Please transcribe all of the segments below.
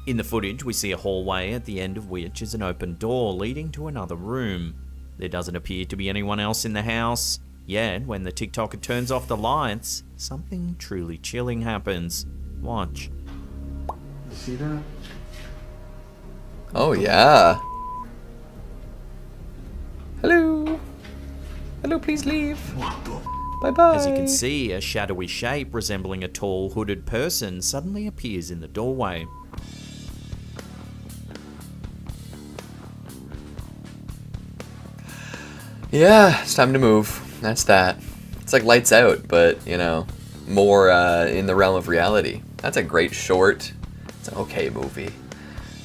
In the footage, we see a hallway at the end of which is an open door leading to another room. There doesn't appear to be anyone else in the house, yet when the TikToker turns off the lights, something truly chilling happens. Watch. You see that? Oh yeah. Hello. Hello, please leave. What the? Bye-bye. As you can see, a shadowy shape resembling a tall, hooded person suddenly appears in the doorway. Yeah, it's time to move. That's that. It's like Lights Out, but, you know, more in the realm of reality. That's a great short. It's an okay movie.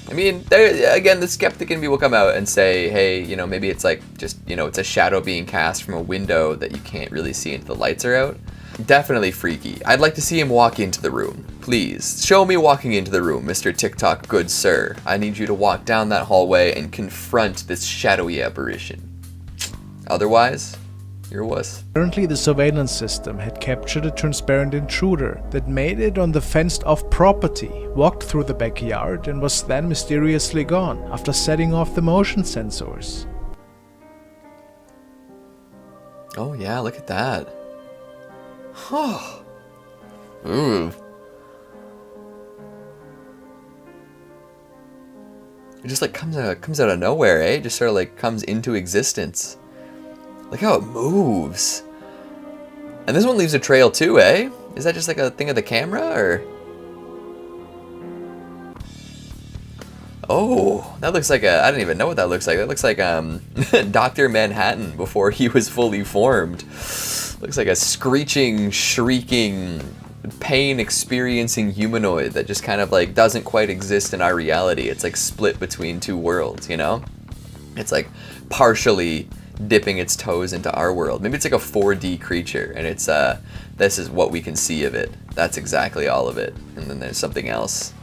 I mean, there, again, the skeptic in me will come out and say, hey, you know, maybe it's like just, you know, it's a shadow being cast from a window that you can't really see until the lights are out. Definitely freaky. I'd like to see him walk into the room. Please, show me walking into the room, Mr. TikTok good sir. I need you to walk down that hallway and confront this shadowy apparition. Otherwise, you're a wuss. Apparently the surveillance system had captured a transparent intruder that made it on the fenced-off property, walked through the backyard, and was then mysteriously gone after setting off the motion sensors. Oh yeah, look at that. Oh. Ooh. It just like comes out of nowhere, eh? Just sort of like comes into existence. Look how it moves. And this one leaves a trail too, eh? Is that just like a thing of the camera, or? Oh, that looks like I don't even know what that looks like. That looks like Dr. Manhattan before he was fully formed. Looks like a screeching, shrieking, pain-experiencing humanoid that just kind of like doesn't quite exist in our reality. It's like split between two worlds, you know? It's like partially dipping its toes into our world. Maybe it's like a 4D creature, and it's this is what we can see of it. That's exactly all of it. And then there's something else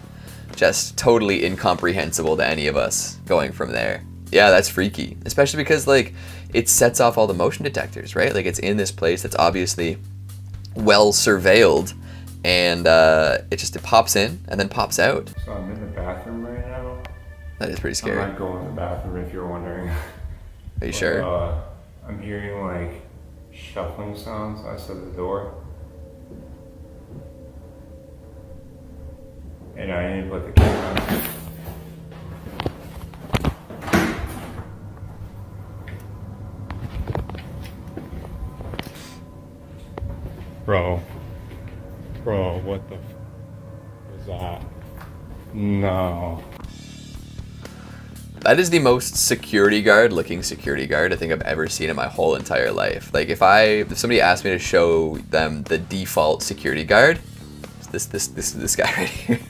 just totally incomprehensible to any of us going from there. Yeah, that's freaky, especially because like it sets off all the motion detectors, right? Like it's in this place that's obviously well surveilled, and it pops in and then pops out. So I'm in the bathroom right now. That is pretty scary. I might go in the bathroom if you're wondering. Are you sure? I'm hearing like shuffling sounds outside the door. And I need to put the camera on. Bro, what the was that? No. That is the most looking security guard I think I've ever seen in my whole entire life. Like if somebody asked me to show them the default security guard, it's this guy right here.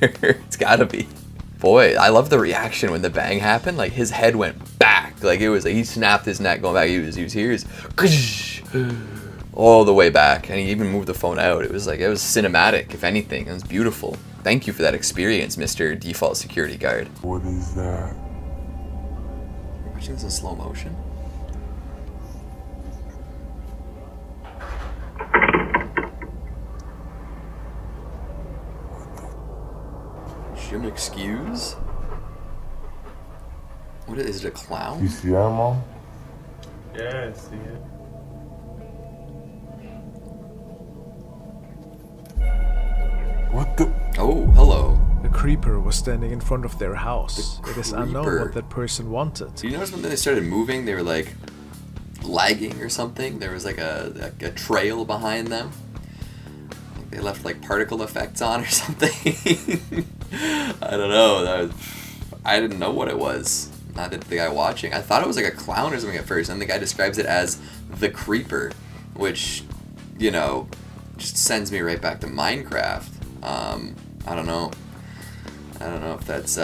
It's gotta be. Boy, I love the reaction when the bang happened. Like his head went back. Like it was like he snapped his neck going back. He was here. All the way back, and he even moved the phone out. It was cinematic, if anything. It was beautiful. Thank you for that experience, Mr. Default Security Guard. What is that? You're watching this in slow motion? Je m'excuse? What is it, a clown? You see that, Mom? Yeah, I see it. What the? Oh, hello. A creeper was standing in front of their house. The It is unknown creeper. what that person wanted. Do you notice when they started moving, they were like lagging or something? There was like a trail behind them. Like they left like particle effects on or something. I don't know. I didn't know what it was. Not the guy watching. I thought it was like a clown or something at first, and the guy describes it as the creeper, which, you know, just sends me right back to Minecraft. I don't know. I don't know if that's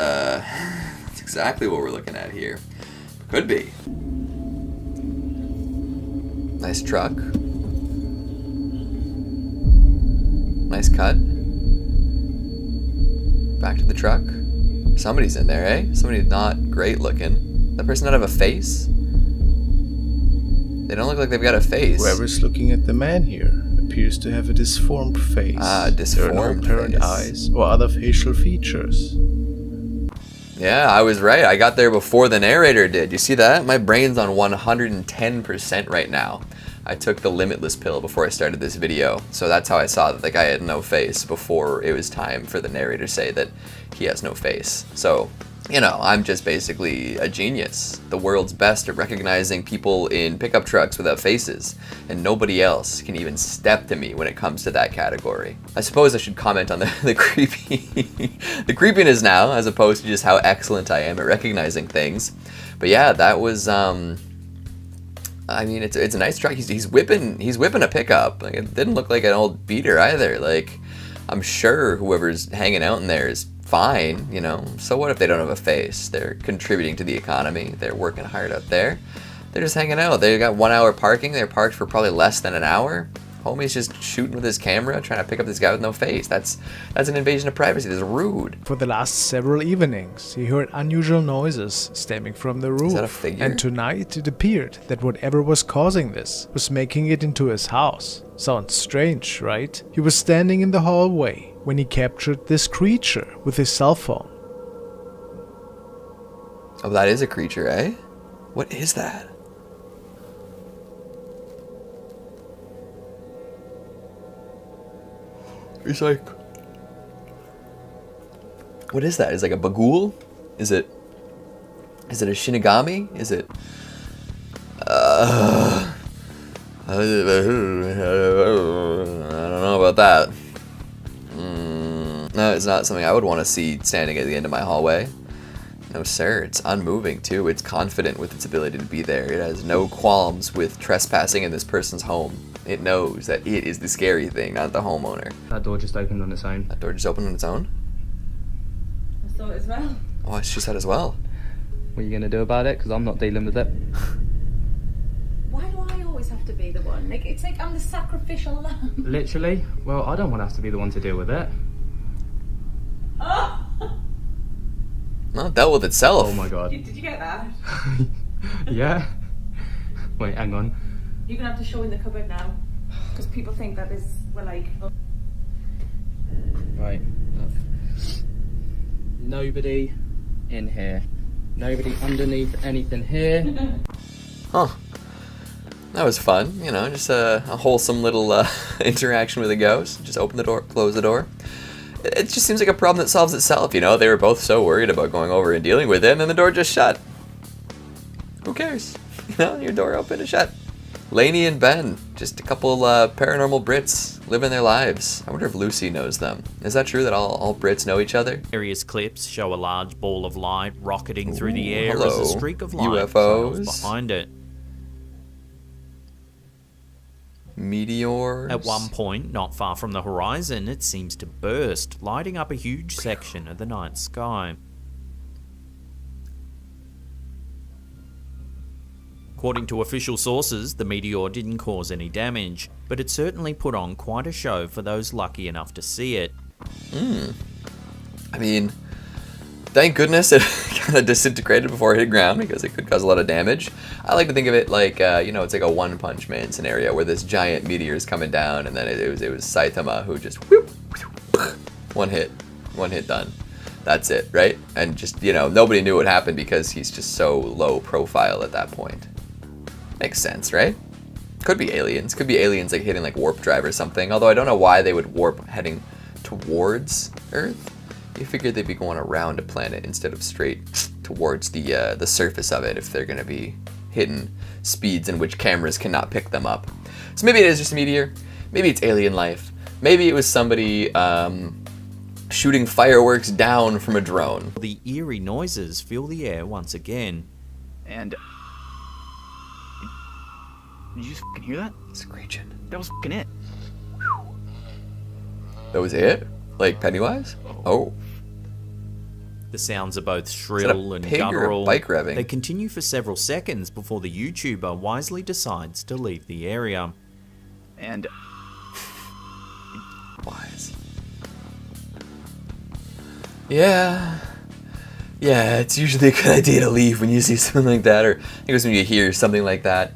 exactly what we're looking at here. Could be. Nice truck. Nice cut. Back to the truck. Somebody's in there, eh? Somebody not great looking. That person not have a face? They don't look like they've got a face. Whoever's looking at the man here appears to have a disformed face. Ah, disformed There are no apparent face. eyes or other facial features. Yeah, I was right. I got there before the narrator did. You see that? My brain's on 110% right now. I took the Limitless pill before I started this video, so that's how I saw that the guy had no face before it was time for the narrator to say that he has no face. So, you know, I'm just basically a genius. The world's best at recognizing people in pickup trucks without faces, and nobody else can even step to me when it comes to that category. I suppose I should comment on the the creepiness now, as opposed to just how excellent I am at recognizing things. But yeah, that was I mean, it's a nice truck. He's whipping a pickup. Like, it didn't look like an old beater either. Like, I'm sure whoever's hanging out in there is fine, you know. So what if they don't have a face? They're contributing to the economy. They're working hard out there. They're just hanging out. They got 1 hour parking. They're parked for probably less than an hour. Homie's just shooting with his camera, trying to pick up this guy with no face. That's an invasion of privacy. That's rude. For the last several evenings, he heard unusual noises stemming from the roof. Is that a figure? And tonight it appeared that whatever was causing this was making it into his house. Sounds strange, right? He was standing in the hallway when he captured this creature with his cell phone. Oh, that is a creature, eh? What is that? It's like... What is that? Is it like a bagul? Is it a Shinigami? Is it... I don't know about that. No, it's not something I would want to see standing at the end of my hallway. No, sir. It's unmoving, too. It's confident with its ability to be there. It has no qualms with trespassing in this person's home. It knows that it is the scary thing, not the homeowner. That door just opened on its own. That door just opened on its own? I saw it as well. Oh, she said as well. What are you going to do about it? Because I'm not dealing with it. Why do I always have to be the one? Like, it's like I'm the sacrificial lamb. Literally? Well, I don't want to have to be the one to deal with it. Oh! Well, it dealt with itself. Oh my god. Did you get that? Yeah? Wait, hang on. You're gonna have to show in the cupboard now. Because people think that this, we're like... Oh. Right. Look. Nobody in here. Nobody underneath anything here. Huh. That was fun, you know, just a wholesome little interaction with a ghost. Just open the door, close the door. It just seems like a problem that solves itself, you know? They were both so worried about going over and dealing with it, and then the door just shut. Who cares? You know, your door open and shut. Lainey and Ben, just a couple paranormal Brits living their lives. I wonder if Lucy knows them. Is that true that all Brits know each other? Various clips show a large ball of light rocketing through the air hello. as a streak of light UFOs. trails behind it. Meteors. At one point, not far from the horizon, it seems to burst, lighting up a huge section of the night sky. According to official sources, the meteor didn't cause any damage, but it certainly put on quite a show for those lucky enough to see it. I mean, thank goodness it kind of disintegrated before it hit ground, because it could cause a lot of damage. I like to think of it like, you know, it's like a One Punch Man scenario where this giant meteor is coming down, and then it was Saitama who just whoop, one hit done. That's it, right? And just, you know, nobody knew what happened because he's just so low profile at that point. Makes sense, right? Could be aliens. Could be aliens like hitting like warp drive or something. Although I don't know why they would warp heading towards Earth. You figured they'd be going around a planet instead of straight towards the surface of it if they're going to be hitting speeds in which cameras cannot pick them up. So maybe it is just a meteor. Maybe it's alien life. Maybe it was somebody shooting fireworks down from a drone. The eerie noises fill the air once again. And... Did you just fucking hear that? Screeching. That was fucking it. That was it? Like Pennywise? Oh. The sounds are both Is that shrill a and pig or a guttural. bike revving? They continue for several seconds before the YouTuber wisely decides to leave the area. And... Wise. Yeah, it's usually a good idea to leave when you see something like that, or I guess when you hear something like that.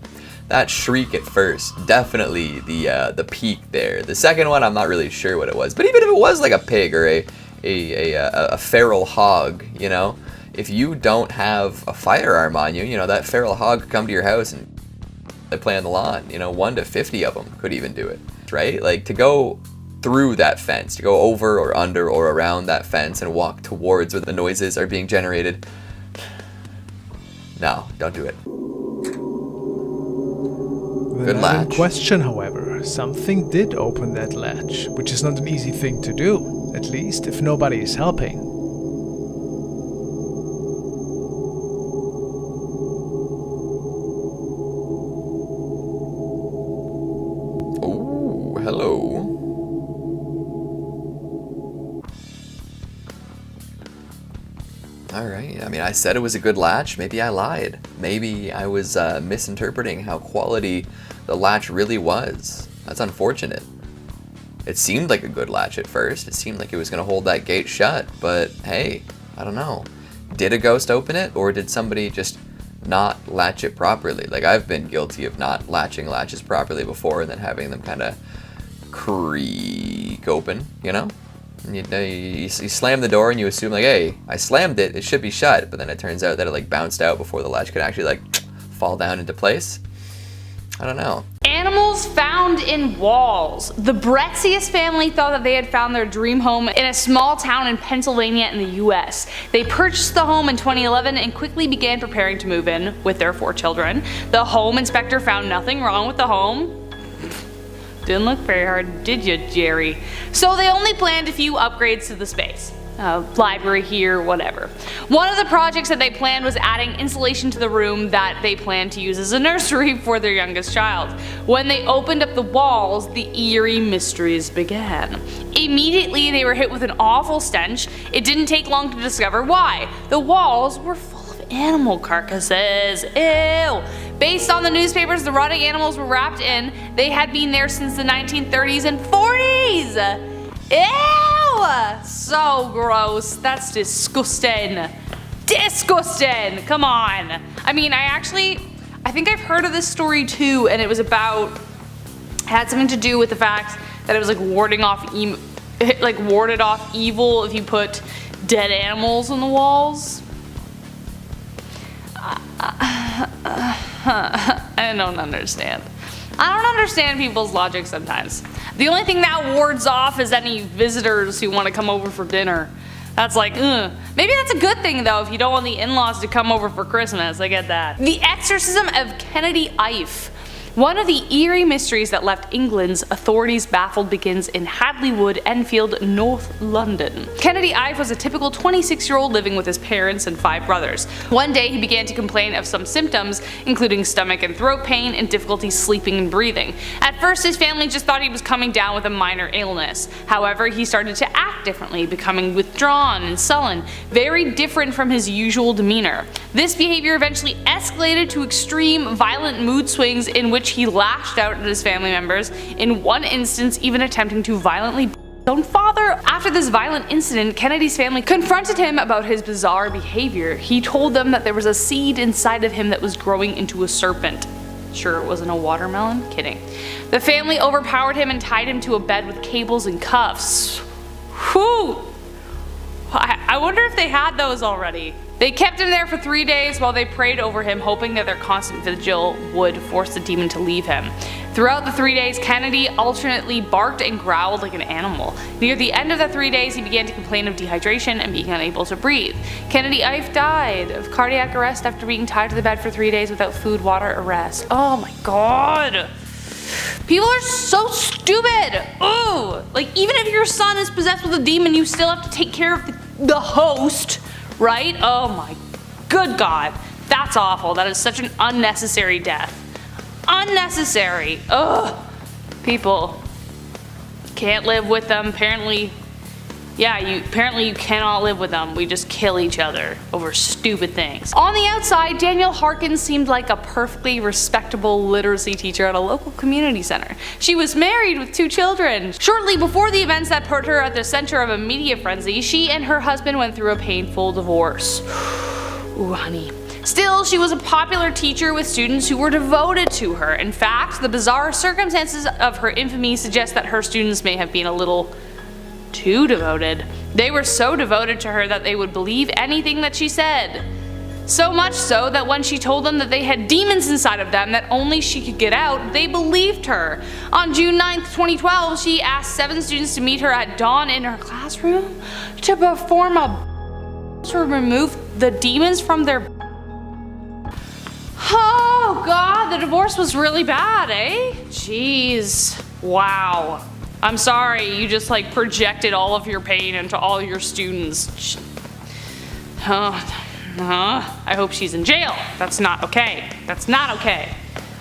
That shriek at first, definitely the peak there. The second one, I'm not really sure what it was, but even if it was like a pig or a feral hog, you know, if you don't have a firearm on you, that feral hog could come to your house and they play on the lawn. 1 to 50 of them could even do it, right? Like, to go through that fence, to go over or under or around that fence and walk towards where the noises are being generated. No, don't do it. The Good night in latch. question, however, something did open that latch, which is not an easy thing to do, at least if nobody is helping. Ooh, hello. Alright, I mean, I said it was a good latch. Maybe I lied. Maybe I was misinterpreting how quality the latch really was. That's unfortunate. It seemed like a good latch at first. It seemed like it was going to hold that gate shut, but hey, I don't know. Did a ghost open it, or did somebody just not latch it properly? Like, I've been guilty of not latching latches properly before and then having them kind of creak open, And you slam the door and you assume, like, hey, I slammed it, it should be shut, but then it turns out that it, like, bounced out before the latch could actually, like, fall down into place. I don't know. Animals found in walls. The Bretzius family thought that they had found their dream home in a small town in Pennsylvania in the US. They purchased the home in 2011 and quickly began preparing to move in with their 4 children. The home inspector found nothing wrong with the home. Didn't look very hard, did you, Jerry? So they only planned a few upgrades to the space. Library here, whatever. One of the projects that they planned was adding insulation to the room that they planned to use as a nursery for their youngest child. When they opened up the walls, the eerie mysteries began. Immediately, they were hit with an awful stench. It didn't take long to discover why. The walls were full of animal carcasses. Ew! Based on the newspapers the rotting animals were wrapped in, they had been there since the 1930s and 40s! Ew! So gross. That's disgusting. Disgusting! Come on. I mean, I think I've heard of this story too, and it was about, it had something to do with the fact that it was like warded off evil if you put dead animals on the walls. I don't understand. I don't understand people's logic sometimes. The only thing that wards off is any visitors who want to come over for dinner. That's like, ugh. Maybe that's a good thing though if you don't want the in-laws to come over for Christmas. I get that. The Exorcism of Kennedy Ife. One of the eerie mysteries that left England's authorities baffled begins in Hadley Wood, Enfield, North London. Kennedy Ife was a typical 26-year-old living with his parents and 5 brothers. One day he began to complain of some symptoms, including stomach and throat pain and difficulty sleeping and breathing. At first his family just thought he was coming down with a minor illness. However, he started to act differently, becoming withdrawn and sullen, very different from his usual demeanor. This behavior eventually escalated to extreme, violent mood swings in which he lashed out at his family members, in one instance even attempting to violently beat his own father. After this violent incident, Kennedy's family confronted him about his bizarre behavior. He told them that there was a seed inside of him that was growing into a serpent. Sure it wasn't a watermelon? Kidding. The family overpowered him and tied him to a bed with cables and cuffs. Whew! I wonder if they had those already. They kept him there for 3 days while they prayed over him, hoping that their constant vigil would force the demon to leave him. Throughout the 3 days, Kennedy alternately barked and growled like an animal. Near the end of the 3 days, he began to complain of dehydration and being unable to breathe. Kennedy Ife died of cardiac arrest after being tied to the bed for 3 days without food, water, or rest. Oh my god! People are so stupid! Ooh! Like, even if your son is possessed with a demon, you still have to take care of the host, right? Oh my good god. That's awful. That is such an unnecessary death. Unnecessary. Ugh. People can't live with them. Apparently you cannot live with them. We just kill each other over stupid things. On the outside, Danielle Harkins seemed like a perfectly respectable literacy teacher at a local community center. She was married with 2 children. Shortly before the events that put her at the center of a media frenzy, she and her husband went through a painful divorce. Ooh, honey. Still, she was a popular teacher with students who were devoted to her. In fact, the bizarre circumstances of her infamy suggest that her students may have been a little too devoted. They were so devoted to her that they would believe anything that she said. So much so that when she told them that they had demons inside of them that only she could get out, they believed her. On June 9th, 2012, she asked 7 students to meet her at dawn in her classroom to perform to remove the demons from their... Oh god, the divorce was really bad, eh? Jeez. Wow. I'm sorry, you just like projected all of your pain into all your students. I hope she's in jail. That's not okay. That's not okay.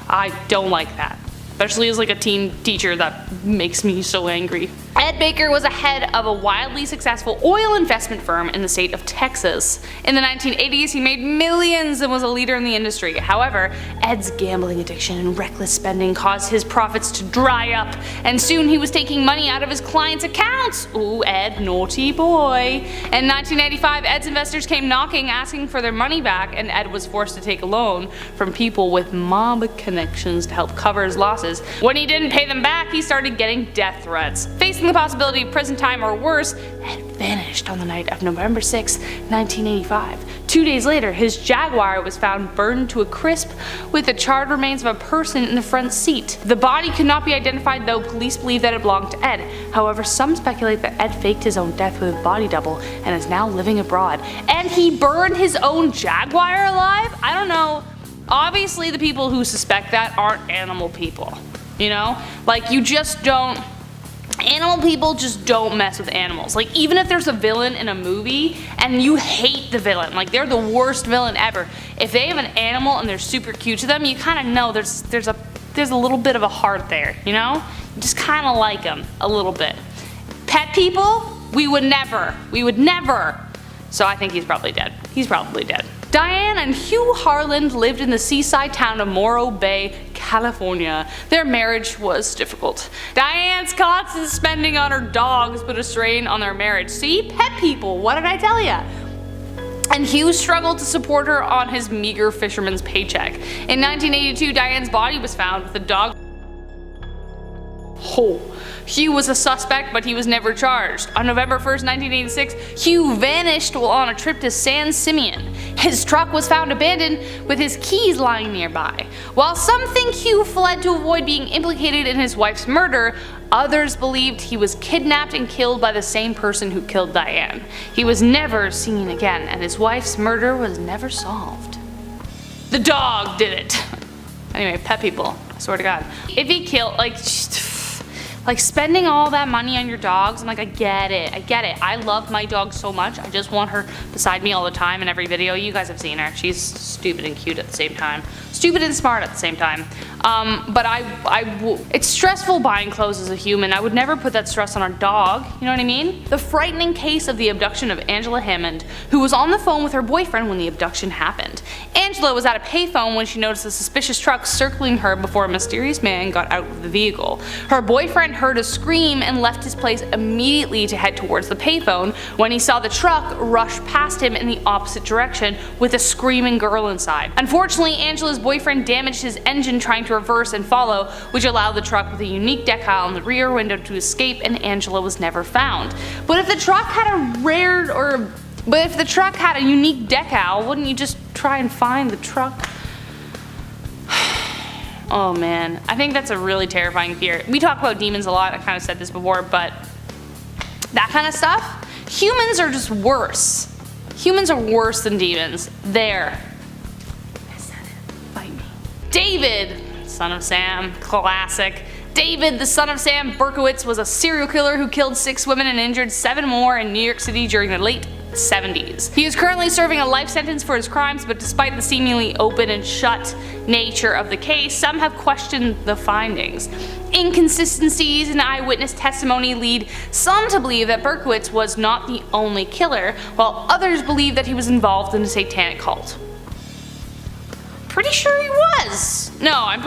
I don't like that. Especially as like a teen teacher, that makes me so angry. Ed Baker was a head of a wildly successful oil investment firm in the state of Texas. In the 1980s, he made millions and was a leader in the industry. However, Ed's gambling addiction and reckless spending caused his profits to dry up, and soon he was taking money out of his clients' accounts. Ooh, Ed, naughty boy. In 1995, Ed's investors came knocking, asking for their money back, and Ed was forced to take a loan from people with mob connections to help cover his losses. When he didn't pay them back, he started getting death threats. Facing the possibility of prison time or worse, Ed vanished on the night of November 6, 1985. 2 days later, his Jaguar was found burned to a crisp with the charred remains of a person in the front seat. The body could not be identified, though police believe that it belonged to Ed. However, some speculate that Ed faked his own death with a body double and is now living abroad. And he burned his own Jaguar alive? I don't know. Obviously, the people who suspect that aren't animal people. You know? Like, you just don't... Animal people just don't mess with animals. Like, even if there's a villain in a movie and you hate the villain, like they're the worst villain ever, if they have an animal and they're super cute to them, you kind of know there's a little bit of a heart there, you know? You just kind of like them a little bit. Pet people, we would never. So I think he's probably dead. He's probably dead. Diane and Hugh Harland lived in the seaside town of Morro Bay, California. Their marriage was difficult. Diane's constant spending on her dogs put a strain on their marriage. See? Pet people, what did I tell ya? And Hugh struggled to support her on his meager fisherman's paycheck. In 1982, Diane's body was found with a dog. Hugh was a suspect, but he was never charged. On November 1st, 1986, Hugh vanished while on a trip to San Simeon. His truck was found abandoned with his keys lying nearby. While some think Hugh fled to avoid being implicated in his wife's murder, others believed he was kidnapped and killed by the same person who killed Diane. He was never seen again, and his wife's murder was never solved. The dog did it. Anyway, pet people, I swear to God. If he killed, like spending all that money on your dogs, I'm like, I get it. I love my dog so much. I just want her beside me all the time in every video. You guys have seen her. She's stupid and cute at the same time. Stupid and smart at the same time. But it's stressful buying clothes as a human. I would never put that stress on a dog, you know what I mean? The frightening case of the abduction of Angela Hammond, who was on the phone with her boyfriend when the abduction happened. Angela was at a payphone when she noticed a suspicious truck circling her before a mysterious man got out of the vehicle. Her boyfriend heard a scream and left his place immediately to head towards the payphone when he saw the truck rush past him in the opposite direction with a screaming girl inside. Unfortunately, Angela's boyfriend damaged his engine trying to reverse and follow, which allowed the truck with a unique decal in the rear window to escape, and Angela was never found. But if the truck had a unique decal, wouldn't you just try and find the truck? Oh man, I think that's a really terrifying fear. We talk about demons a lot, I kind of said this before, but that kind of stuff, humans are just worse. Humans are worse than demons. There. I said it. Fight me. David, son of Sam, classic. David, the son of Sam Berkowitz, was a serial killer who killed 6 women and injured 7 more in New York City during the late 70s. He is currently serving a life sentence for his crimes, but despite the seemingly open and shut nature of the case, some have questioned the findings. Inconsistencies in eyewitness testimony lead some to believe that Berkowitz was not the only killer, while others believe that he was involved in a satanic cult. Pretty sure he was. No, I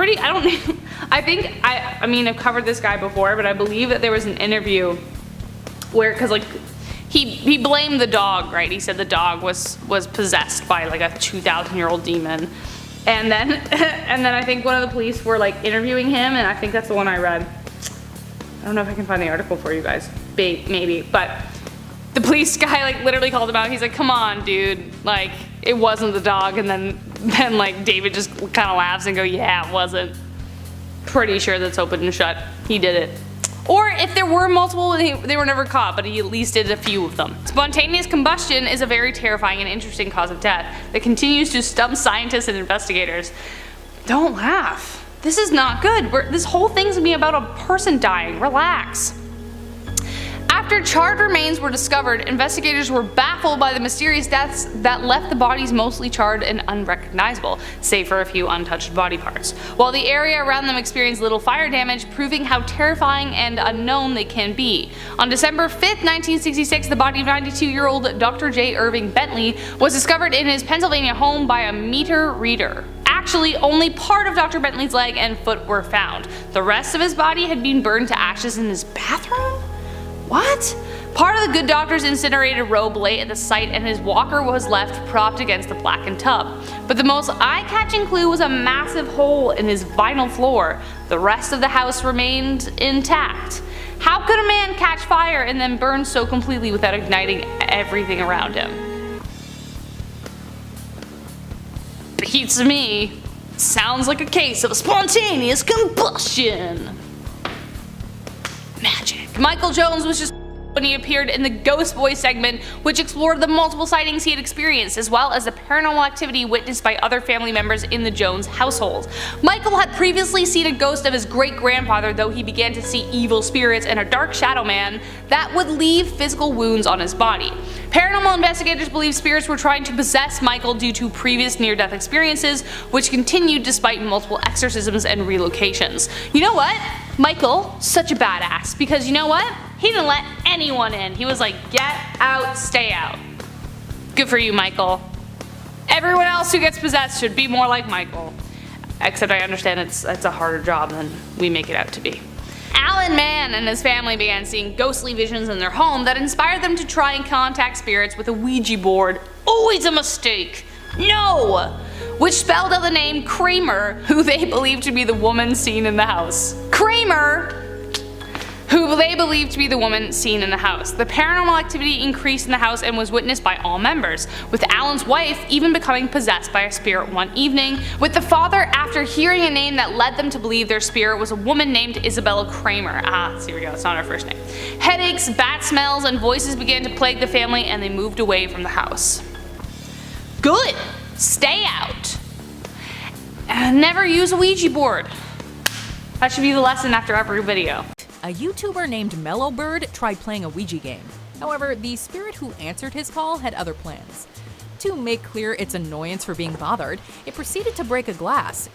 mean, I've covered this guy before, but I believe that there was an interview where, cause like, he blamed the dog, right? He said the dog was possessed by like a 2,000-year-old demon. And then I think one of the police were like interviewing him, and I think that's the one I read. I don't know if I can find the article for you guys. Maybe, but The police guy like literally called him out. He's like, come on, dude. Like, it wasn't the dog. And then like David just kind of laughs and go, yeah, it wasn't. Pretty sure that's open and shut. He did it. Or if there were multiple, they were never caught, but he at least did a few of them. Spontaneous combustion is a very terrifying and interesting cause of death that continues to stump scientists and investigators. Don't laugh. This is not good. This whole thing's gonna be about a person dying. Relax. After charred remains were discovered, investigators were baffled by the mysterious deaths that left the bodies mostly charred and unrecognizable, save for a few untouched body parts, while the area around them experienced little fire damage, proving how terrifying and unknown they can be. On December 5th, 1966, the body of 92-year-old Dr. J. Irving Bentley was discovered in his Pennsylvania home by a meter reader. Actually, only part of Dr. Bentley's leg and foot were found. The rest of his body had been burned to ashes in his bathroom? What? Part of the good doctor's incinerated robe lay at the site and his walker was left propped against the blackened tub. But the most eye-catching clue was a massive hole in his vinyl floor. The rest of the house remained intact. How could a man catch fire and then burn so completely without igniting everything around him? Beats me. Sounds like a case of spontaneous combustion. Magic. Michael Jones was just when he appeared in the Ghost Boy segment, which explored the multiple sightings he had experienced, as well as the paranormal activity witnessed by other family members in the Jones household. Michael had previously seen a ghost of his great-grandfather, though he began to see evil spirits and a dark shadow man that would leave physical wounds on his body. Paranormal investigators believe spirits were trying to possess Michael due to previous near-death experiences, which continued despite multiple exorcisms and relocations. You know what? Michael, such a badass, because you know what? He didn't let anyone in. He was like, get out, stay out. Good for you, Michael. Everyone else who gets possessed should be more like Michael. Except I understand it's a harder job than we make it out to be. Alan Mann and his family began seeing ghostly visions in their home that inspired them to try and contact spirits with a Ouija board. Always a mistake. No! Which spelled out the name Kramer, who they believed to be the woman seen in the house. Kramer! Who they believed to be the woman seen in the house. The paranormal activity increased in the house and was witnessed by all members, with Alan's wife even becoming possessed by a spirit one evening, with the father after hearing a name that led them to believe their spirit was a woman named Isabella Kramer. Here we go, it's not her first name. Headaches, bad smells, and voices began to plague the family and they moved away from the house. Good! Stay out! And never use a Ouija board. That should be the lesson after every video. A YouTuber named Mellowbird tried playing a Ouija game. However, the spirit who answered his call had other plans. To make clear its annoyance for being bothered, it proceeded to break a glass.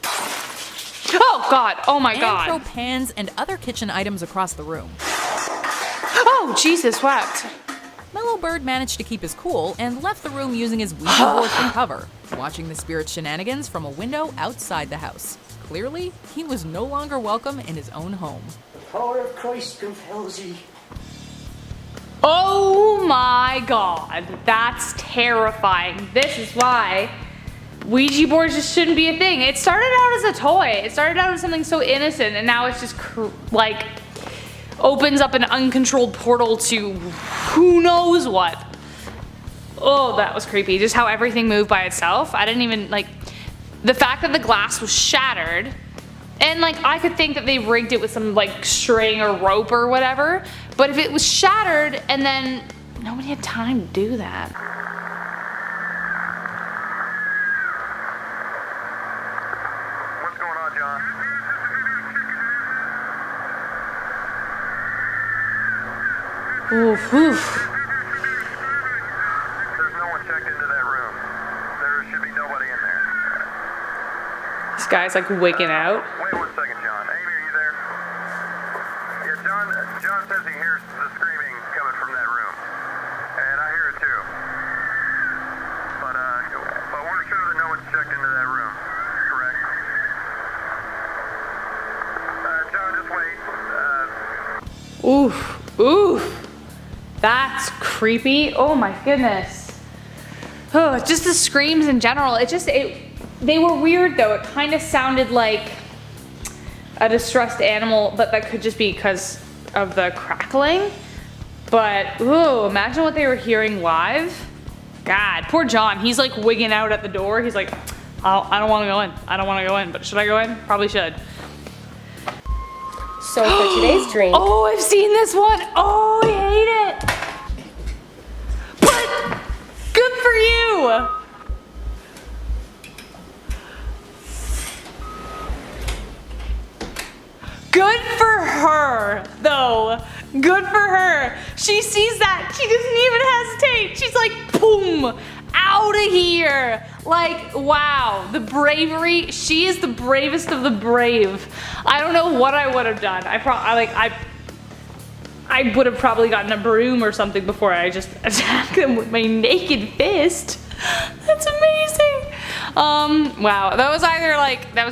Oh god, oh my god. And throw pans and other kitchen items across the room. Oh, Jesus wept. Mellowbird managed to keep his cool and left the room using his Ouija board for cover, watching the spirit's shenanigans from a window outside the house. Clearly, he was no longer welcome in his own home. The power of Christ compels thee. Oh my god, that's terrifying. This is why Ouija boards just shouldn't be a thing. It started out as a toy. It started out as something so innocent, and now it's just like opens up an uncontrolled portal to who knows what. Oh, that was creepy. Just how everything moved by itself. I didn't even like the fact that the glass was shattered, and like I could think that they rigged it with some like string or rope or whatever, but if it was shattered and then nobody had time to do that. What's going on, John? Oof, oof. There's no one checked into that room. There should be nobody in there. This guy's like wigging out. Wait 1 second, John. Amy, are you there? Yeah, John says he hears the screaming coming from that room. And I hear it too. But we're sure that no one's checked into that room. Correct? John, just wait. Oof, oof. That's creepy. Oh my goodness. Oh, just the screams in general. They were weird though. It kind of sounded like a distressed animal, but that could just be because of the crackling. But, ooh, imagine what they were hearing live. God, poor John. He's like wigging out at the door. He's like, oh, I don't want to go in. I don't want to go in. But should I go in? Probably should. So for today's drink... Oh, I've seen this one. Oh, I hate it. But good for you. Good for her, though. Good for her. She sees that. She doesn't even hesitate. She's like, boom, out of here. Like, wow, the bravery. She is the bravest of the brave. I don't know what I would have done. I would have probably gotten a broom or something before I just attacked them with my naked fist. That's amazing. Wow, that was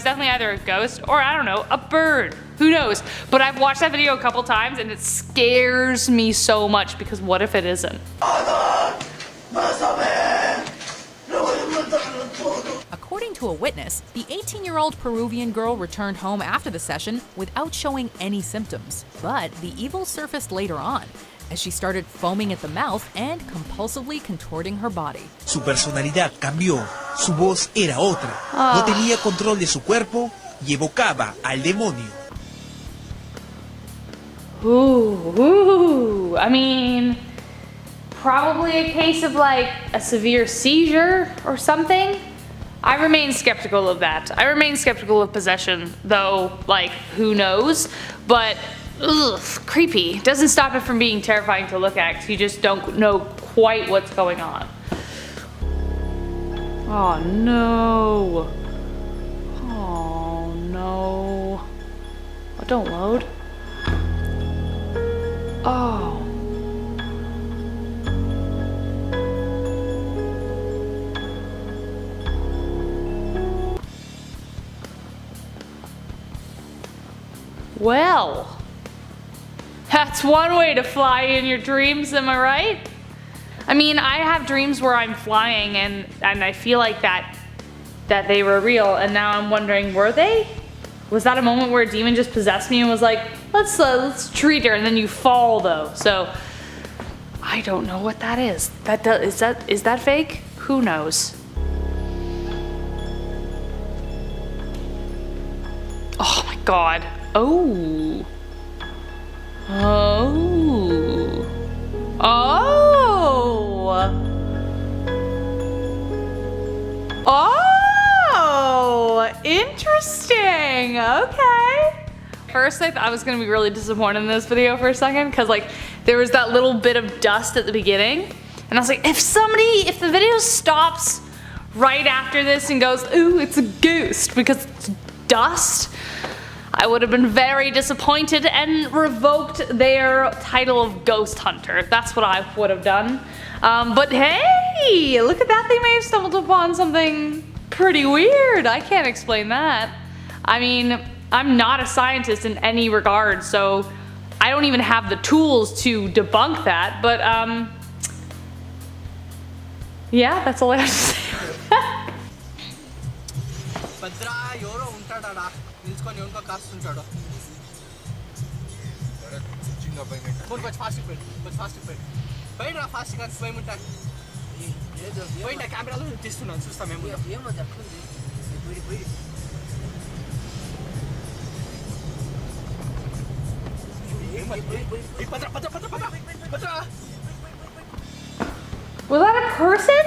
definitely either a ghost or, I don't know, a bird. Who knows? But I've watched that video a couple times and it scares me so much because what if it isn't? According to a witness, the 18-year-old Peruvian girl returned home after the session without showing any symptoms. But the evil surfaced later on, as she started foaming at the mouth and compulsively contorting her body. Su personalidad cambió. Su voz era otra. No tenía control de su cuerpo y evocaba al demonio. Ooh, I mean, probably a case of like a severe seizure or something. I remain skeptical of that. I remain skeptical of possession, though, like, who knows? But, ugh, creepy. Doesn't stop it from being terrifying to look at, because you just don't know quite what's going on. Oh, no. Oh, no. Oh, don't load. Oh. Well, that's one way to fly in your dreams, am I right? I mean, I have dreams where I'm flying and I feel like that they were real, and now I'm wondering, were they? Was that a moment where a demon just possessed me and was like, let's treat her, and then you fall though. So I don't know what that is. Is that fake? Who knows? Oh my god. Oh. Oh. Oh. Oh. Interesting. Okay. First, I thought I was gonna be really disappointed in this video for a second, because like there was that little bit of dust at the beginning, and I was like, if the video stops right after this and goes, ooh, it's a ghost because it's dust, I would have been very disappointed and revoked their title of Ghost Hunter. That's what I would have done. But hey, look at that. They may have stumbled upon something pretty weird. I can't explain that. I mean, I'm not a scientist in any regard, so I don't even have the tools to debunk that. But yeah, that's all I have to say. Was that a person?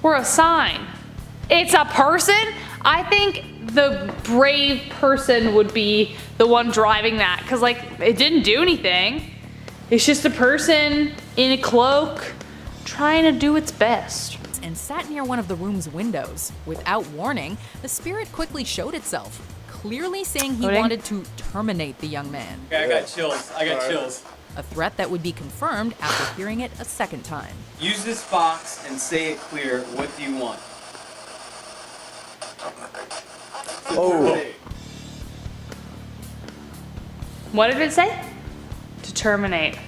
Or a sign? It's a person? I think the brave person would be the one driving that, because like it didn't do anything. It's just a person in a cloak trying to do its best. And sat near one of the room's windows. Without warning, the spirit quickly showed itself, clearly saying he wanted to terminate the young man. Okay, I got chills. A threat that would be confirmed after hearing it a second time. Use this box and say it clear. What do you want? Oh. What did it say? To terminate.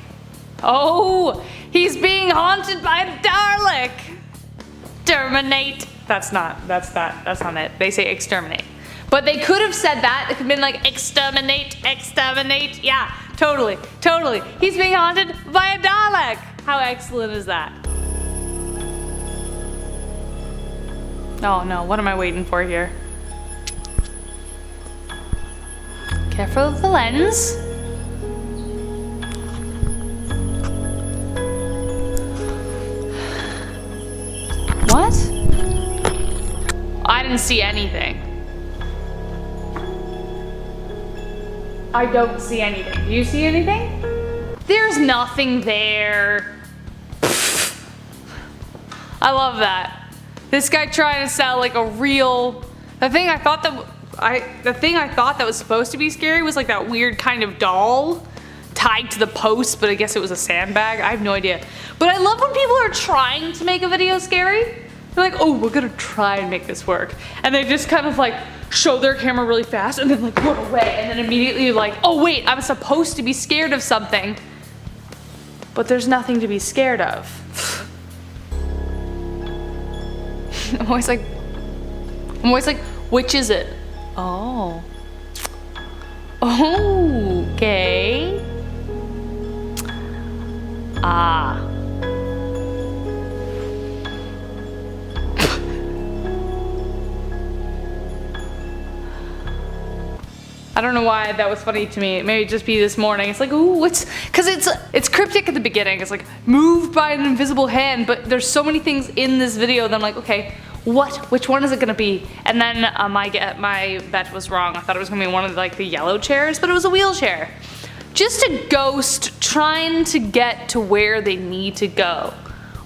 Oh, he's being haunted by a Dalek. Terminate. That's not it. They say exterminate. But they could have said that. It could have been like exterminate. Yeah. totally, totally. He's being haunted by a Dalek. How excellent is that? Oh no, what am I waiting for here? Careful of the lens. What? I didn't see anything. I don't see anything. Do you see anything? There's nothing there. I love that. This guy trying to sell like a real. The thing I thought that was supposed to be scary was like that weird kind of doll tied to the post, but I guess it was a sandbag. I have no idea. But I love when people are trying to make a video scary. They're like, oh, we're gonna try and make this work. And they just kind of like show their camera really fast and then like run away and then immediately like, oh wait, I'm supposed to be scared of something. But there's nothing to be scared of. I'm always like, which is it? Oh. Okay. Ah. I don't know why that was funny to me. It may just be this morning. It's like, ooh, cause it's cryptic at the beginning. It's like moved by an invisible hand, but there's so many things in this video that I'm like, okay, which one is it gonna be? And then my bet was wrong. I thought it was gonna be one of like the yellow chairs, but it was a wheelchair. Just a ghost trying to get to where they need to go,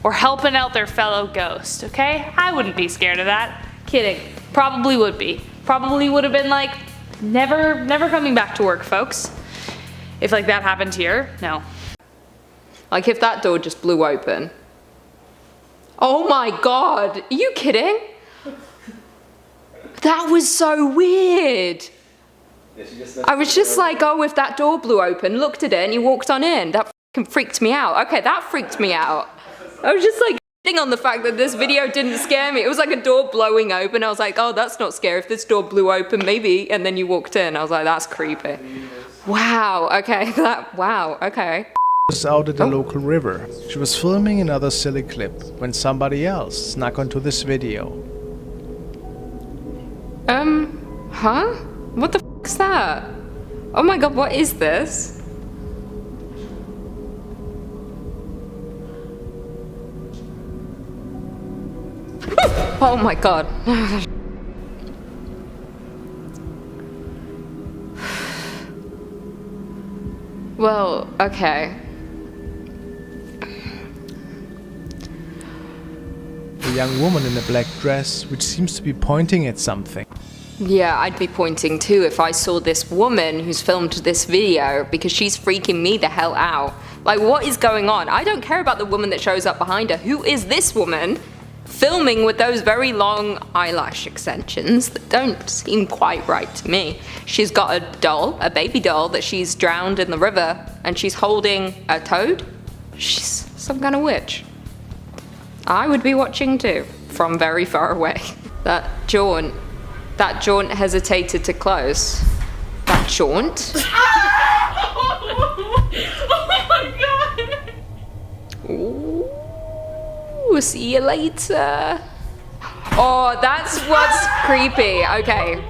or helping out their fellow ghost, okay? I wouldn't be scared of that. Kidding. Probably would be. Probably would have been like, never coming back to work, folks. If like that happened here, no. Like if that door just blew open. Oh my god, are you kidding? That was so weird. I was just like, oh, if that door blew open, looked at it and you walked on in. That f***ing freaked me out. Okay, that freaked me out. I was just like on the fact that this video didn't scare me. It was like a door blowing open. I was like, oh, that's not scary. If this door blew open, maybe. And then you walked in. I was like, that's creepy. Wow, okay, wow, okay. Was out at the local river. She was filming another silly clip when somebody else snuck onto this video. Huh? What the f is that? Oh my god, what is this? Oh my god. Well, okay. A young woman in a black dress, which seems to be pointing at something. Yeah, I'd be pointing too if I saw this woman who's filmed this video, because she's freaking me the hell out. Like, what is going on? I don't care about the woman that shows up behind her. Who is this woman filming with those very long eyelash extensions that don't seem quite right to me? She's got a doll, a baby doll, that she's drowned in the river, and she's holding a toad? She's some kind of witch. I would be watching too, from very far away. That jaunt hesitated to close. That jaunt? Oh my god! Ooh, see you later. Oh, that's what's creepy. Okay.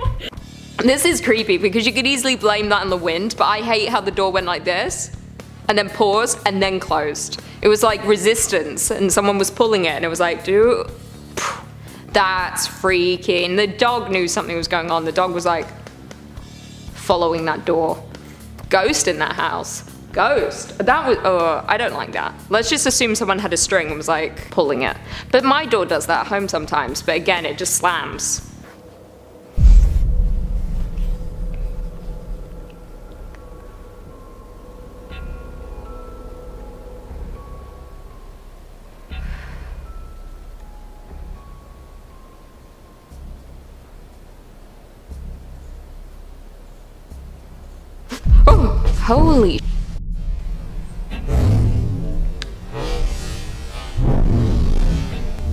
This is creepy because you could easily blame that on the wind, but I hate how the door went like this, and then paused, and then closed. It was like resistance, and someone was pulling it, and it was like, dude, that's freaking. The dog knew something was going on. The dog was like following that door. Ghost in that house. Ghost. That was, I don't like that. Let's just assume someone had a string and was like pulling it. But my door does that at home sometimes, but again, it just slams. Oh, holy.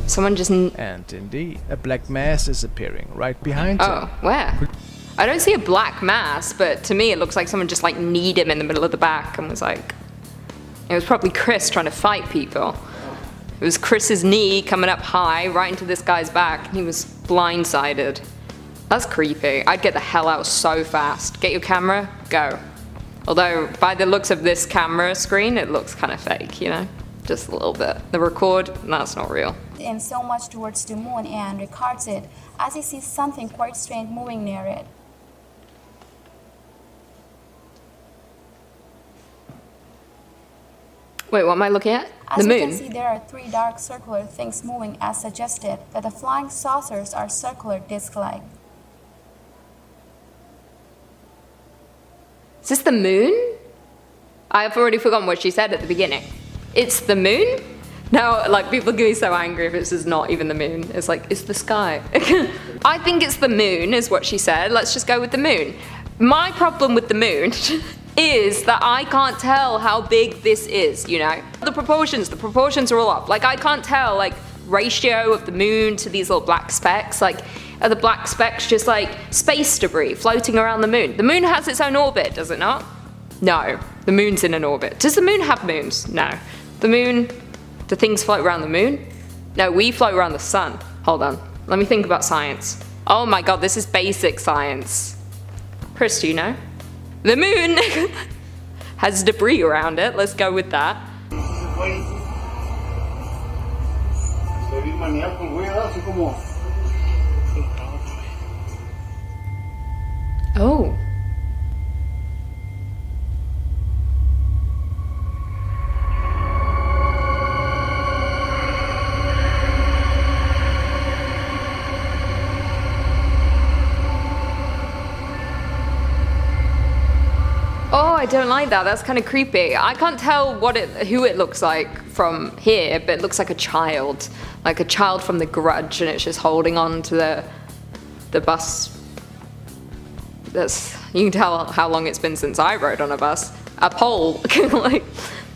Someone just... And indeed, a black mass is appearing right behind her. Oh, where? I don't see a black mass, but to me it looks like someone just like kneed him in the middle of the back and was like, it was probably Chris trying to fight people. It was Chris's knee coming up high right into this guy's back and he was blindsided. That's creepy. I'd get the hell out so fast. Get your camera, go. Although by the looks of this camera screen, it looks kind of fake, you know? Just a little bit. The record, that's not real. And so much towards the moon and records it as he sees something quite strange moving near it. Wait, what am I looking at? As the you moon? can see, there are 3 dark circular things moving as suggested that the flying saucers are circular disc-like. Is this the moon? I've already forgotten what she said at the beginning. It's the moon? Now, like, people get me so angry if it's just not even the moon. It's like, it's the sky. I think it's the moon, is what she said. Let's just go with the moon. My problem with the moon is that I can't tell how big this is, you know? The proportions are all off. Like, I can't tell, like, ratio of the moon to these little black specks. Like, are the black specks just like space debris floating around the moon? The moon has its own orbit, does it not? No, the moon's in an orbit. Does the moon have moons? No. The moon, do things float around the moon? No, we float around the sun. Hold on, let me think about science. Oh my god, this is basic science. Chris, do you know? The moon has debris around it, let's go with that. Oh. Oh, I don't like that. That's kind of creepy. I can't tell who it looks like from here, but it looks like a child from The Grudge, and it's just holding on to the bus. You can tell how long it's been since I rode on a bus. A pole, like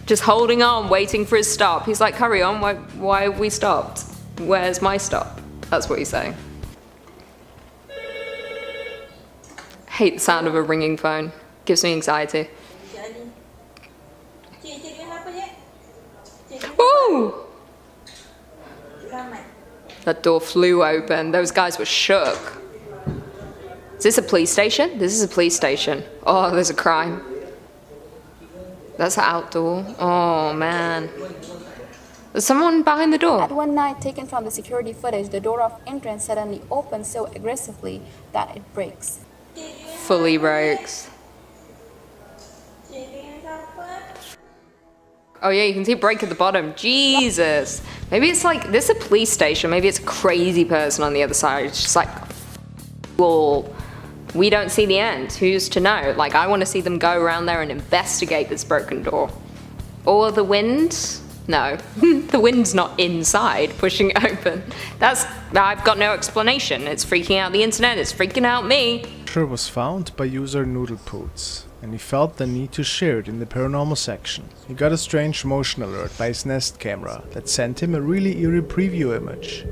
just holding on, waiting for his stop. He's like, "Hurry on! Why have we stopped? Where's my stop?" That's what he's saying. Hate the sound of a ringing phone. Gives me anxiety. Ooh! That door flew open. Those guys were shook. Is this a police station? This is a police station. Oh, there's a crime. That's outdoor. Oh, man. There's someone behind the door. At one night taken from the security footage, the door of entrance suddenly opens so aggressively that it breaks. Fully breaks. Oh yeah, you can see a break at the bottom. Jesus. Maybe it's like, this is a police station. Maybe it's a crazy person on the other side. It's just like, well, we don't see the end. Who's to know? Like, I want to see them go around there and investigate this broken door. Or the wind? No, the wind's not inside pushing it open. I've got no explanation. It's freaking out the internet. It's freaking out me. Picture was found by user Noodlepoots, and he felt the need to share it in the paranormal section. He got a strange motion alert by his Nest camera that sent him a really eerie preview image.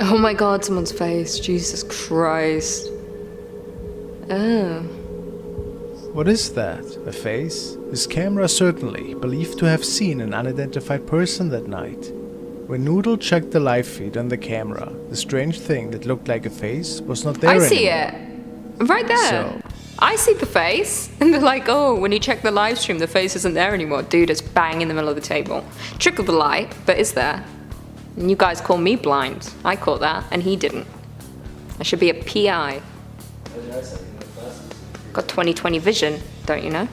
Oh my god, someone's face. Jesus Christ. Oh. What is that? A face? His camera certainly believed to have seen an unidentified person that night. When Noodle checked the live feed on the camera, the strange thing that looked like a face was not there anymore. I see it. Right there. So, I see the face. And they're like, oh, when you check the live stream, the face isn't there anymore. Dude, it's bang in the middle of the table. Trick of the light, but it's there. And you guys call me blind. I caught that, and he didn't. I should be a PI. Got 20/20 vision, don't you know?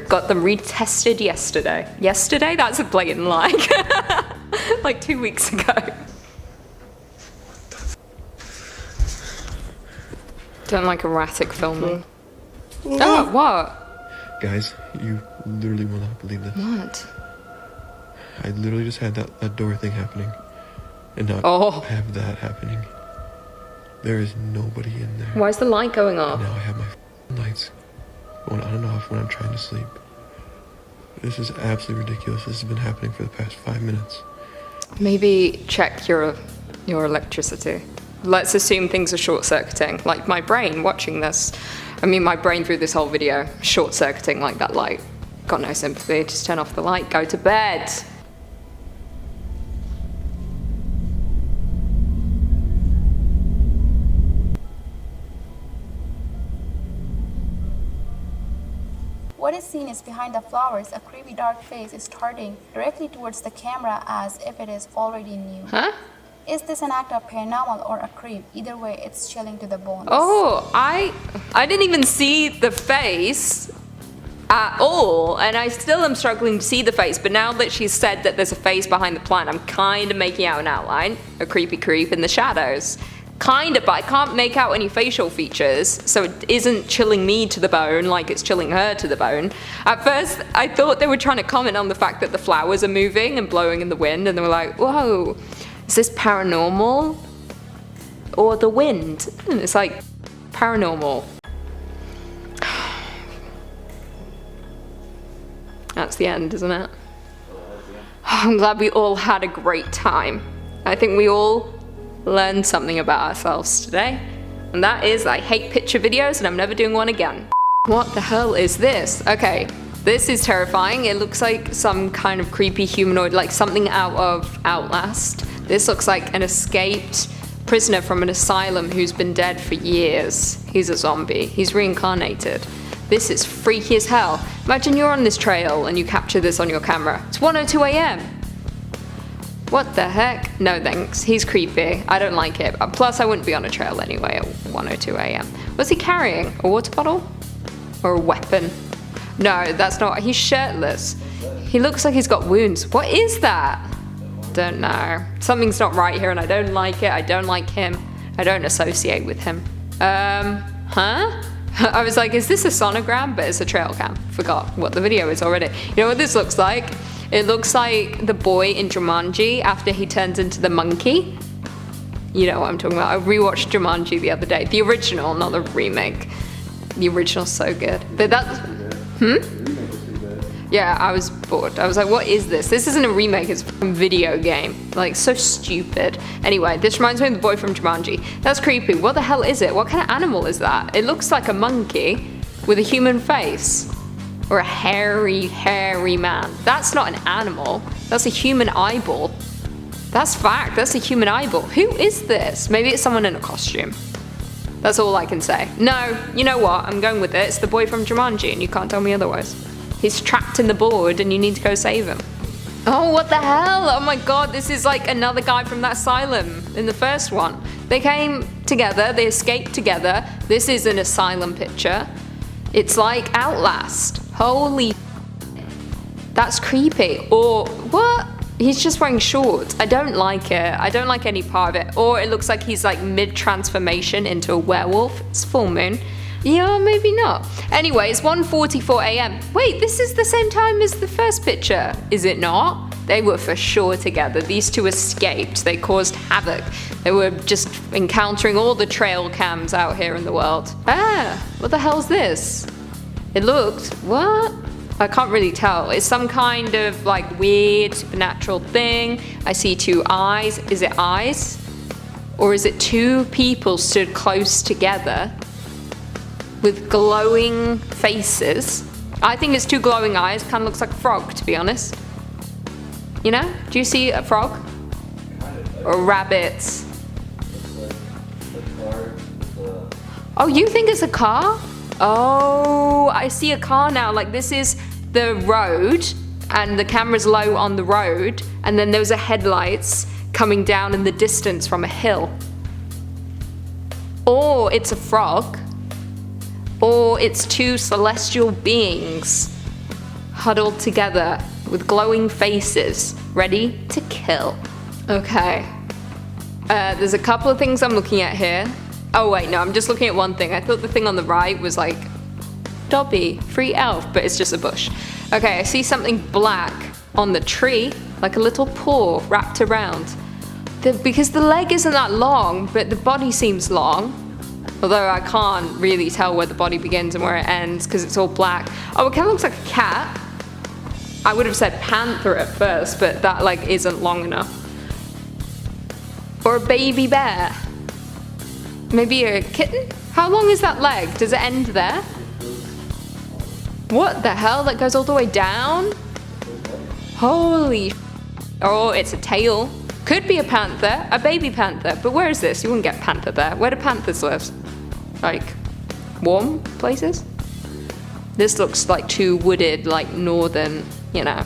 Got them retested yesterday. Yesterday? That's a blatant lie. Like 2 weeks ago. Don't like erratic filming. Oh, what? Guys, you literally will not believe this. What? I literally just had that door thing happening. And now I have that happening. There is nobody in there. Why is the light going off? And now I have my lights going on and off when I'm trying to sleep. This is absolutely ridiculous. This has been happening for the past 5 minutes. Maybe check your your electricity. Let's assume things are short-circuiting, like my brain watching this. I mean, my brain through this whole video, short-circuiting like that light. Got no sympathy, just turn off the light, go to bed. What is seen is behind the flowers, a creepy dark face is darting directly towards the camera as if it is already new. Huh? Is this an act of paranormal or a creep? Either way, it's chilling to the bones. Oh, I didn't even see the face at all, and I still am struggling to see the face, but now that she's said that there's a face behind the plant, I'm kind of making out an outline, a creepy creep in the shadows. Kind of, but I can't make out any facial features, so it isn't chilling me to the bone like it's chilling her to the bone. At first, I thought they were trying to comment on the fact that the flowers are moving and blowing in the wind, and they were like, whoa, is this paranormal? Or the wind? And it's like, paranormal. That's the end, isn't it? I'm glad we all had a great time. I think we all learned something about ourselves today. And that is, I hate picture videos and I'm never doing one again. What the hell is this? Okay, this is terrifying. It looks like some kind of creepy humanoid, like something out of Outlast. This looks like an escaped prisoner from an asylum who's been dead for years. He's a zombie. He's reincarnated. This is freaky as hell. Imagine you're on this trail and you capture this on your camera. It's 1:02 a.m. What the heck? No thanks. He's creepy. I don't like it. Plus, I wouldn't be on a trail anyway at 1:02 a.m. What's he carrying? A water bottle? Or a weapon? No, that's not. He's shirtless. He looks like he's got wounds. What is that? Don't know. Something's not right here and I don't like it. I don't like him. I don't associate with him. Huh? I was like, is this a sonogram? But it's a trail cam. Forgot what the video is already. You know what this looks like? It looks like the boy in Jumanji after he turns into the monkey. You know what I'm talking about. I rewatched Jumanji the other day. The original, not the remake. The original's so good. But that's... Yeah, I was bored. I was like, what is this? This isn't a remake, it's a video game. Like, so stupid. Anyway, this reminds me of the boy from Jumanji. That's creepy. What the hell is it? What kind of animal is that? It looks like a monkey with a human face. Or a hairy man. That's not an animal. That's a human eyeball. That's fact. That's a human eyeball. Who is this? Maybe it's someone in a costume. That's all I can say. No, you know what? I'm going with it. It's the boy from Jumanji and you can't tell me otherwise. He's trapped in the board and you need to go save him. Oh, what the hell? Oh my god, this is like another guy from that asylum in the first one. They came together, they escaped together. This is an asylum picture. It's like Outlast. Holy, that's creepy. Or what? He's just wearing shorts. I don't like it. I don't like any part of it. Or it looks like he's like mid-transformation into a werewolf. It's full moon. Yeah, maybe not. Anyway, it's 1:44 a.m. Wait, this is the same time as the first picture, is it not? They were for sure together. These two escaped. They caused havoc. They were just encountering all the trail cams out here in the world. Ah, what the hell's this? It looked, what? I can't really tell. It's some kind of like weird supernatural thing. I see two eyes. Is it eyes? Or is it two people stood close together with glowing faces? I think it's two glowing eyes. Kind of looks like a frog, to be honest. You know? Do you see a frog? Or rabbits? Oh, you think it's a car? Oh, I see a car now. Like this is the road and the camera's low on the road and then those are headlights coming down in the distance from a hill. Or it's a frog. Or it's two celestial beings huddled together with glowing faces, ready to kill. Okay. There's a couple of things I'm looking at here. Oh wait, no, I'm just looking at one thing. I thought the thing on the right was like, Dobby, free elf, but it's just a bush. Okay, I see something black on the tree, like a little paw wrapped around. Because the leg isn't that long, but the body seems long. Although I can't really tell where the body begins and where it ends because it's all black. Oh, it kind of looks like a cat. I would have said panther at first, but that like isn't long enough. Or a baby bear? Maybe a kitten? How long is that leg? Does it end there? What the hell? That goes all the way down? Holy. Oh, it's a tail. Could be a panther, a baby panther. But where is this? You wouldn't get a panther there. Where do panthers live? Like, warm places? This looks like too wooded, like northern, you know.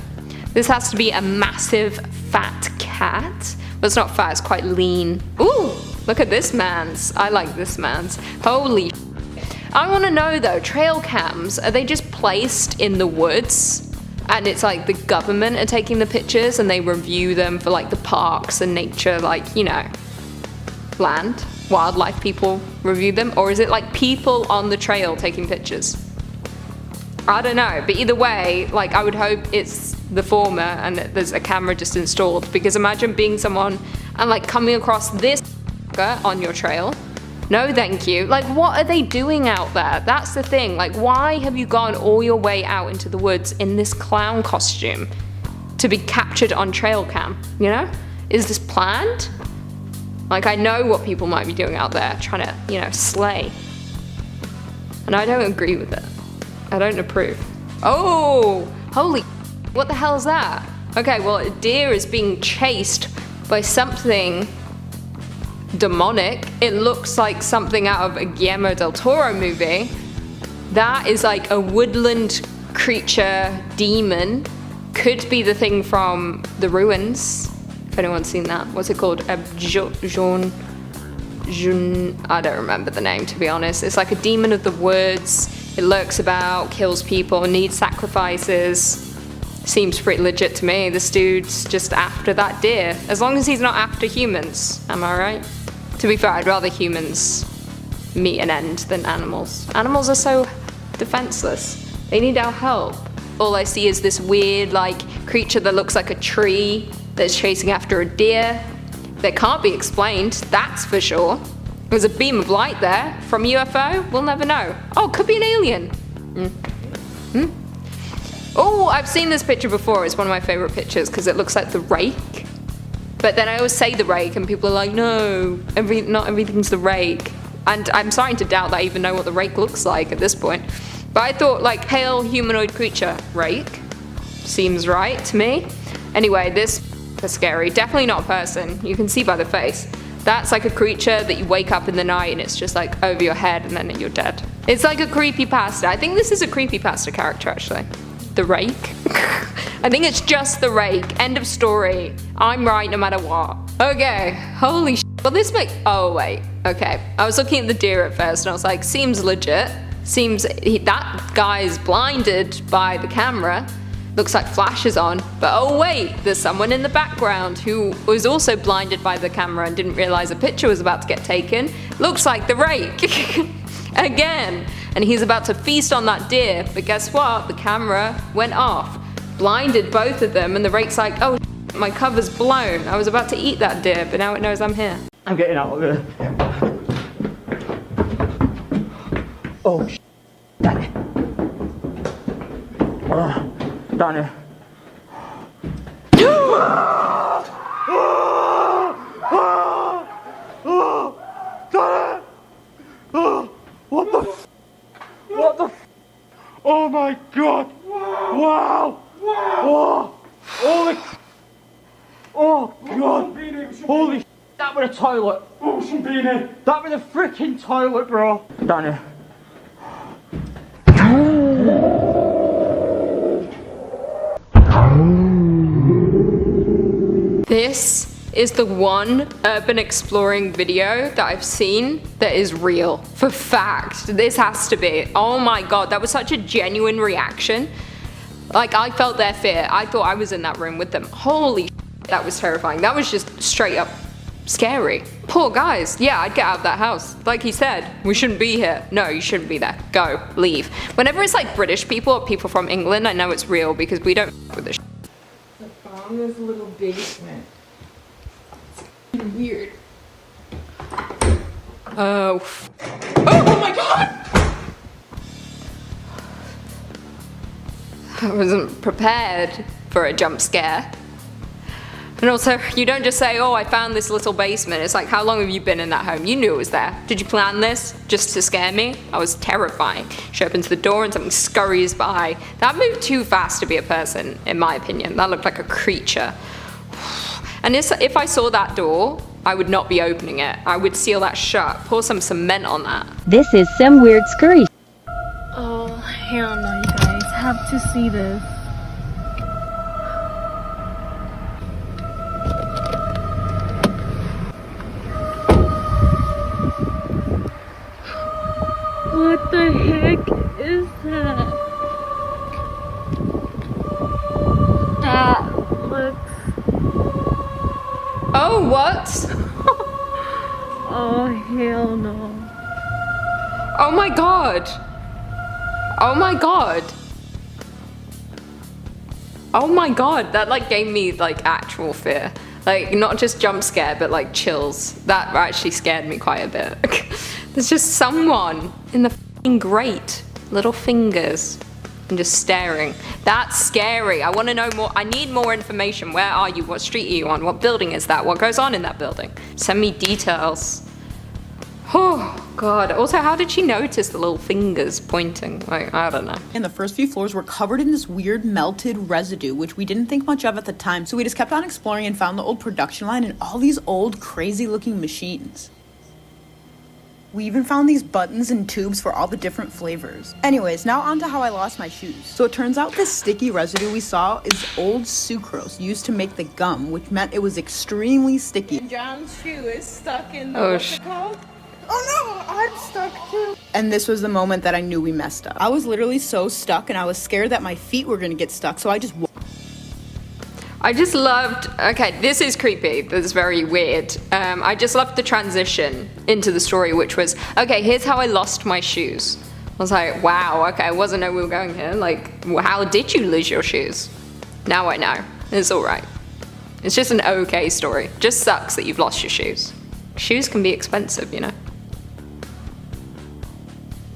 This has to be a massive fat cat. But it's not fat, it's quite lean. Ooh, look at this man's. I like this man's. Holy. I want to know though, trail cams, are they just placed in the woods? And it's like the government are taking the pictures and they review them for like the parks and nature, like, you know, land, wildlife people review them? Or is it like people on the trail taking pictures? I don't know, but either way, like I would hope it's the former and that there's a camera just installed, because imagine being someone and like coming across this on your trail. No thank you. Like, what are they doing out there? That's the thing. Like, why have you gone all your way out into the woods in this clown costume to be captured on trail cam, you know? Is this planned? Like, I know what people might be doing out there, trying to, you know, slay. And I don't agree with it. I don't approve. Oh, holy, what the hell is that? Okay, well, a deer is being chased by something demonic. It looks like something out of a Guillermo del Toro movie. That is like a woodland creature demon. Could be the thing from The Ruins, if anyone's seen that. What's it called? I don't remember the name, to be honest. It's like a demon of the woods. It lurks about, kills people, needs sacrifices. Seems pretty legit to me. This dude's just after that deer. As long as he's not after humans, am I right? To be fair, I'd rather humans meet an end than animals. Animals are so defenseless. They need our help. All I see is this weird, like, creature that looks like a tree that's chasing after a deer. That can't be explained, that's for sure. There's a beam of light there from UFO, we'll never know. Oh, could be an alien. Oh, I've seen this picture before. It's one of my favorite pictures because it looks like the rake. But then I always say the rake and people are like, no, not everything's the rake. And I'm starting to doubt that I even know what the rake looks like at this point. But I thought, like, pale humanoid creature, rake, seems right to me. Anyway, this is scary. Definitely not a person. You can see by the face. That's like a creature that you wake up in the night and it's just like over your head and then you're dead. It's like a creepypasta. I think this is a creepypasta character, actually. The rake. I think it's just the rake. End of story. I'm right no matter what. Okay, holy sh**. Well, this makes, oh wait, okay. I was looking at the deer at first and I was like, seems legit. Seems, that guy's blinded by the camera. Looks like flash is on, but oh wait, there's someone in the background who was also blinded by the camera and didn't realize a picture was about to get taken. Looks like the rake. Again. And he's about to feast on that deer, but guess what? The camera went off. Blinded both of them, and the rake's like, oh, my cover's blown. I was about to eat that deer, but now it knows I'm here. I'm getting out of here. Oh, Danny. Danny. What the f? What the f? Oh my god! Wow! Oh! Holy! Oh god! Holy! That was a toilet! Ocean beanie! That was a freaking toilet, bro! Danny. This is the one urban exploring video that I've seen that is real. For fact. This has to be. Oh my god, that was such a genuine reaction. Like, I felt their fear. I thought I was in that room with them. Holy shit, that was terrifying. That was just straight up scary. Poor guys. Yeah, I'd get out of that house. Like he said, we shouldn't be here. No, you shouldn't be there. Go. Leave. Whenever it's like British people or people from England, I know it's real because we don't with this shit. Found this little basement. Weird. Oh. Oh my god! I wasn't prepared for a jump scare. And also, you don't just say, oh, I found this little basement. It's like, how long have you been in that home? You knew it was there. Did you plan this just to scare me? I was terrifying. She opens the door and something scurries by. That moved too fast to be a person, in my opinion. That looked like a creature. And if I saw that door, I would not be opening it. I would seal that shut, pour some cement on that. This is some weird scurry. Oh, hell no, you guys have to see this. What the heck is that? That looks... Oh, what? Oh, hell no. Oh my god. Oh my god. Oh my god, that like gave me like actual fear. Like not just jump scare, but like chills. That actually scared me quite a bit. There's just someone in the f***ing grate. Little fingers. And just staring. That's scary. I want to know more. I need more information. Where are you? What street are you on? What building is that? What goes on in that building? Send me details. Oh, God. Also, how did she notice the little fingers pointing? Like, I don't know. And the first few floors were covered in this weird melted residue, which we didn't think much of at the time. So we just kept on exploring and found the old production line and all these old, crazy-looking machines. We even found these buttons and tubes for all the different flavors. Anyways, now on to how I lost my shoes. So it turns out this sticky residue we saw is old sucrose used to make the gum, which meant it was extremely sticky. John's shoe is stuck in the Oh, called? Oh no, I'm stuck too. And this was the moment that I knew we messed up. I was literally so stuck and I was scared that my feet were gonna get stuck, so I just loved, okay, this is creepy, this is very weird. I just loved the transition into the story, which was, okay, here's how I lost my shoes. I was like, wow, okay, I wasn't know we were going here. Like, how did you lose your shoes? Now I know, it's alright. It's just an okay story. Just sucks that you've lost your shoes. Shoes can be expensive, you know?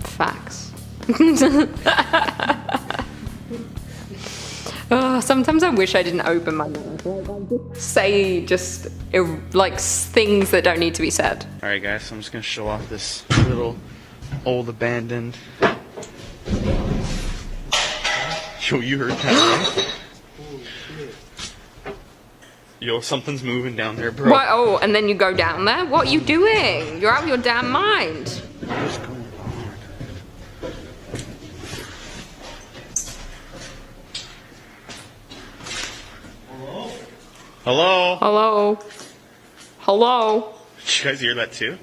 Facts. Oh, sometimes I wish I didn't open my mouth. Say just like things that don't need to be said. Alright guys, so I'm just gonna show off this little old abandoned... Yo, you heard that, right? Yo, something's moving down there, bro. What? Oh, and then you go down there? What are you doing? You're out of your damn mind. What's going on? Hello? Hello? Hello? Did you guys hear that too?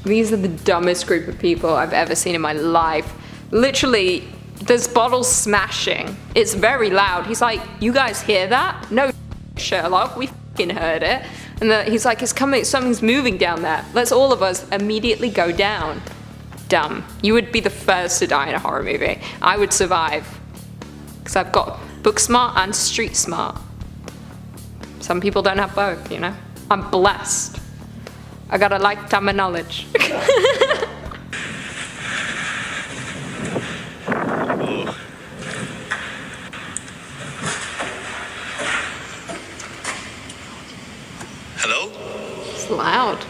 These are the dumbest group of people I've ever seen in my life. Literally, there's bottles smashing. It's very loud. He's like, you guys hear that? No, Sherlock, we f***ing heard it. And he's like, it's coming, something's moving down there. Let's all of us immediately go down. Dumb. You would be the first to die in a horror movie. I would survive. Because I've got book smart and street smart. Some people don't have both, you know? I'm blessed. I got a lifetime of knowledge. Hello? It's loud.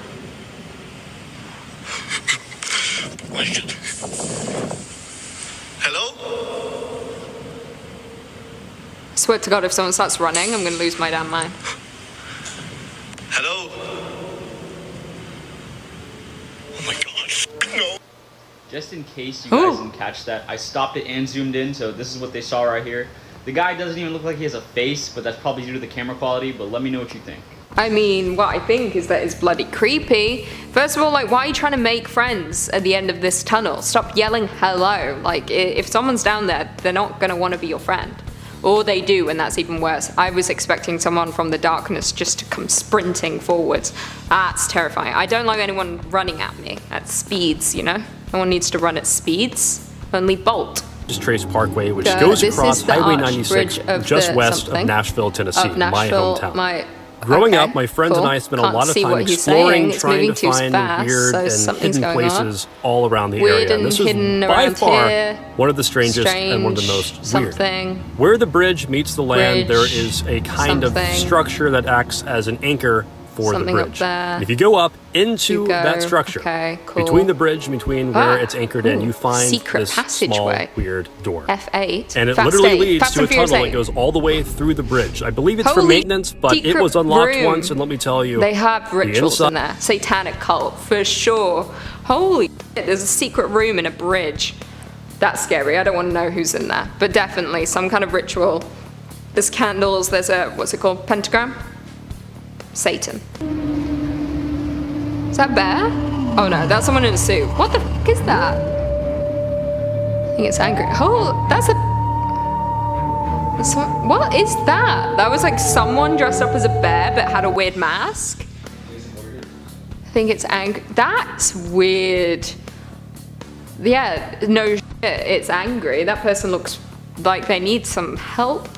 Hello? I swear to God, if someone starts running, I'm gonna lose my damn mind. Hello? Oh my god. No. Just in case you guys didn't catch that, I stopped it and zoomed in, so this is what they saw right here. The guy doesn't even look like he has a face, but that's probably due to the camera quality, but let me know what you think. I mean, what I think is that it's bloody creepy. First of all, like, why are you trying to make friends at the end of this tunnel? Stop yelling hello. Like, if someone's down there, they're not gonna want to be your friend. Or they do, and that's even worse. I was expecting someone from the darkness just to come sprinting forwards. That's terrifying. I don't like anyone running at me at speeds, you know? No one needs to run at speeds. Only Bolt. Trace Parkway, which goes across Highway 96 just west of Nashville, Tennessee, my hometown. Growing Okay, up, my friends cool. and I spent Can't a lot of see time what he's exploring, saying. It's trying moving to too find fast, weird so and something's hidden going on. places all around the Weird area. and This was hidden by around far here. one of the strangest and one of the Strange most something. weird. Where the bridge meets the land, there Bridge is a kind something. of structure that acts as an anchor for Something the up bridge. there. And if you go up into You go. that structure, Okay, cool. between the bridge, between where it's anchored in, ooh, you find secret this passageway. small, weird door. F8. And it Fast literally 8. leads Fast to a and Furious tunnel that 8. goes all the way through the bridge. I believe it's for Holy maintenance, but it secret was unlocked room. once, and let me tell you, They have rituals inside- in there. Satanic cult, for sure. Holy shit, there's a secret room in a bridge. That's scary. I don't want to know who's in there. But definitely some kind of ritual. There's candles, there's a, what's it called? Pentagram? Satan. Is that bear? Oh no, that's someone in a suit. What the fuck is that? I think it's angry. Oh, that's a... What is that? That was like someone dressed up as a bear but had a weird mask. I think it's angry. That's weird. Yeah, no shit, it's angry. That person looks like they need some help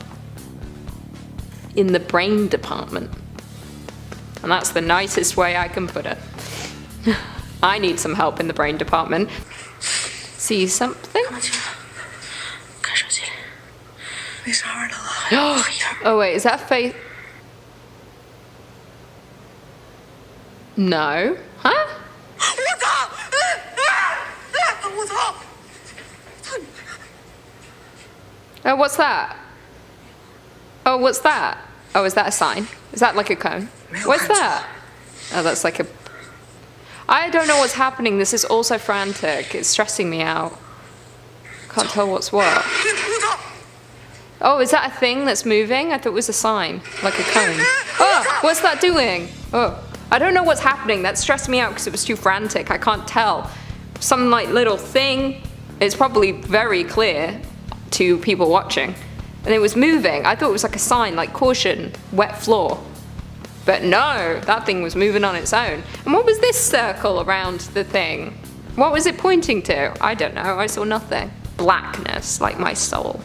in the brain department. And that's the nicest way I can put it. I need some help in the brain department. See something? Oh wait, is that face? No. Huh? Oh, what's that? Oh, what's that? Oh, is that a sign? Is that like a cone? What's that? Oh, that's like a... I don't know what's happening. This is also frantic. It's stressing me out. Can't tell what's what. Oh, is that a thing that's moving? I thought it was a sign, like a cone. Oh, what's that doing? Oh, I don't know what's happening. That stressed me out because it was too frantic. I can't tell. Some like little thing. It's probably very clear to people watching. And it was moving. I thought it was like a sign, like caution, wet floor. But no, that thing was moving on its own. And what was this circle around the thing? What was it pointing to? I don't know. I saw nothing. Blackness, like my soul.